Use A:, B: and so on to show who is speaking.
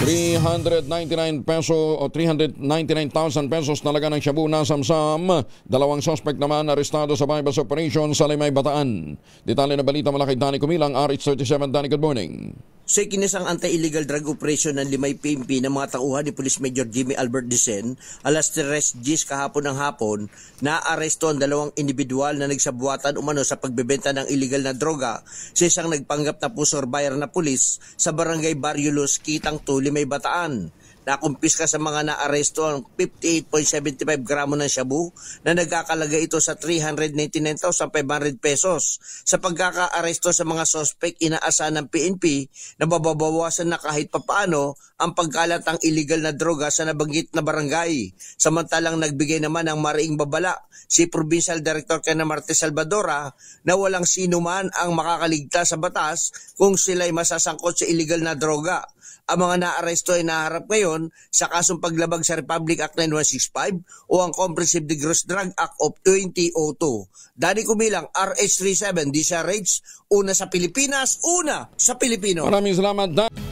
A: 399 peso o 399,000 pesos talaga ng shabu na samsam. Dalawang suspect naman arestado sa bypass operation sa Limay, Bataan. Detalye na balita mula kay Danny Kumilang, RH37. Danny, good morning.
B: Sa ikinisang anti-illegal drug operation ng Limay PNP ng mga tauhan ni Police Major Jimmy Albert Dicen, alas 3:10 kahapon ng hapon, naaresto ang dalawang individual na nagsabuatan umano sa pagbebenta ng illegal na droga sa isang nagpanggap na pusor buyer na pulis sa barangay Barrio Los, Kitang 2, Limay, Bataan. Nakumpiska sa mga naaresto ang 58.75 gramo ng shabu na nagkakalaga ito sa 399,500 pesos. Sa pagkakaaresto sa mga suspect, inaasahan ng PNP na mababawasan na kahit papaano ang pagkalat ng illegal na droga sa nabanggit na barangay. Samantalang nagbigay naman ng mariing babala si Provincial Director Kena Marte Salvadora na walang sino man ang makakaligtas sa batas kung sila'y masasangkot sa illegal na droga. Ang mga naaresto ay naharap ngayon sa kasong paglabag sa Republic Act 9165 o ang Comprehensive Gross Drug Act of 2002. Danny Kumilang, RH37, DZRH, una sa Pilipinas, una sa Pilipino.
A: Maraming salamat, Dan.